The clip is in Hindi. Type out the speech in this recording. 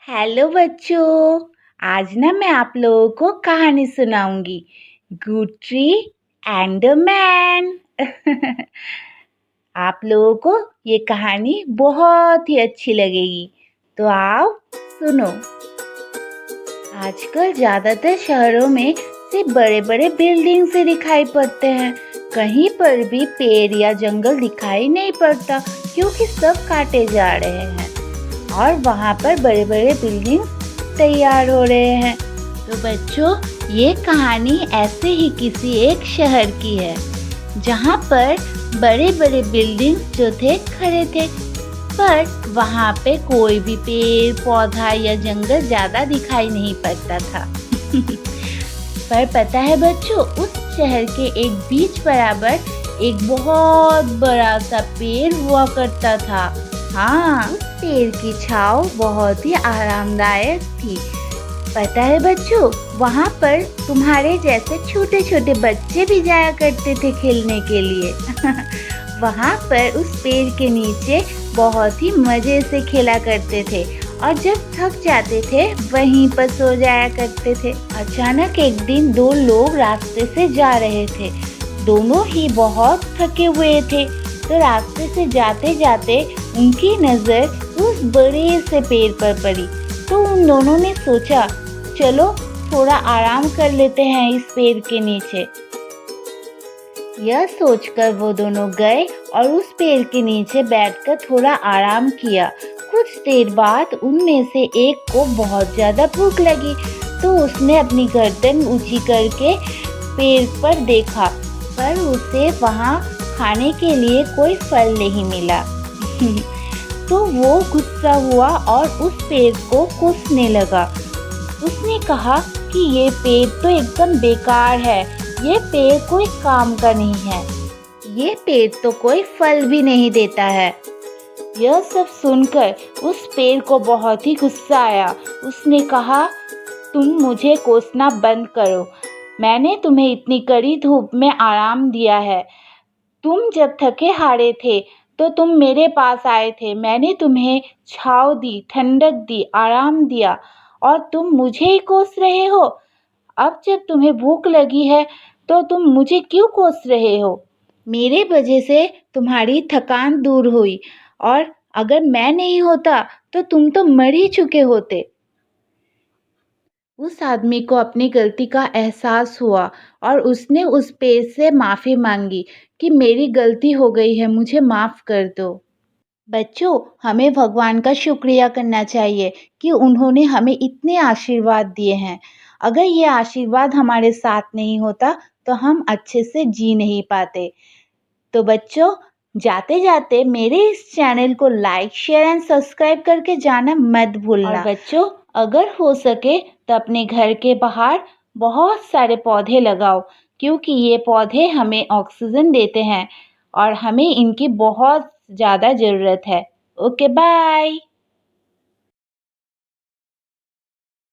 हेलो बच्चों। आज ना मैं आप लोगों को कहानी सुनाऊंगी, good tree and the man. आप लोगों को ये कहानी बहुत ही अच्छी लगेगी, तो आओ सुनो। आजकल ज़्यादातर शहरों में सिर्फ बड़े बड़े बिल्डिंग से दिखाई पड़ते हैं। कहीं पर भी पेड़ या जंगल दिखाई नहीं पड़ता, क्योंकि सब काटे जा रहे हैं और वहाँ पर बड़े बड़े बिल्डिंग तैयार हो रहे हैं। तो बच्चों, ये कहानी ऐसे ही किसी एक शहर की है, जहाँ पर बड़े बड़े बिल्डिंग जो थे खड़े थे, पर वहाँ पे कोई भी पेड़ पौधा या जंगल ज़्यादा दिखाई नहीं पड़ता था। पर पता है बच्चों, उस शहर के एक बीच बराबर एक बहुत बड़ा सा पेड़ हुआ करता था। हाँ, उस पेड़ की छाँव बहुत ही आरामदायक थी। पता है बच्चों, वहाँ पर तुम्हारे जैसे छोटे छोटे बच्चे भी जाया करते थे खेलने के लिए। वहाँ पर उस पेड़ के नीचे बहुत ही मज़े से खेला करते थे और जब थक जाते थे वहीं पर सो जाया करते थे। अचानक एक दिन दो लोग रास्ते से जा रहे थे। दोनों ही बहुत थके हुए थे, तो रास्ते से जाते जाते उनकी नज़र उस बड़े से पेड़ पर पड़ी। तो उन दोनों ने सोचा, चलो थोड़ा आराम कर लेते हैं इस पेड़ के नीचे। यह सोचकर वो दोनों गए और उस पेड़ के नीचे बैठकर थोड़ा आराम किया। कुछ देर बाद उनमें से एक को बहुत ज़्यादा भूख लगी, तो उसने अपनी गर्दन ऊंची करके पेड़ पर देखा, पर उसे वहाँ खाने के लिए कोई फल नहीं मिला। तो वो गुस्सा हुआ और उस पेड़ को कोसने लगा। उसने कहा कि ये पेड़ तो एकदम बेकार है, ये पेड़ कोई काम का नहीं है, ये पेड़ तो कोई फल भी नहीं देता है। यह सब सुनकर उस पेड़ को बहुत ही गुस्सा आया। उसने कहा, तुम मुझे कोसना बंद करो, मैंने तुम्हें इतनी कड़ी धूप में आराम दिया है। तुम जब थके हारे थे तो तुम मेरे पास आए थे, मैंने तुम्हें छाँव दी, ठंडक दी, आराम दिया, और तुम मुझे ही कोस रहे हो। अब जब तुम्हें भूख लगी है तो तुम मुझे क्यों कोस रहे हो? मेरे वजह से तुम्हारी थकान दूर हुई, और अगर मैं नहीं होता तो तुम तो मर ही चुके होते। उस आदमी को अपनी गलती का एहसास हुआ और उसने उस पेड़ से माफ़ी मांगी कि मेरी गलती हो गई है, मुझे माफ़ कर दो। बच्चों, हमें भगवान का शुक्रिया करना चाहिए कि उन्होंने हमें इतने आशीर्वाद दिए हैं। अगर ये आशीर्वाद हमारे साथ नहीं होता तो हम अच्छे से जी नहीं पाते। तो बच्चों, जाते जाते मेरे इस चैनल को लाइक शेयर एंड सब्सक्राइब करके जाना मत भूलना। और बच्चों, अगर हो सके तो अपने घर के बाहर बहुत सारे पौधे लगाओ, क्योंकि ये पौधे हमें ऑक्सीजन देते हैं और हमें इनकी बहुत ज़्यादा ज़रूरत है। Okay, bye.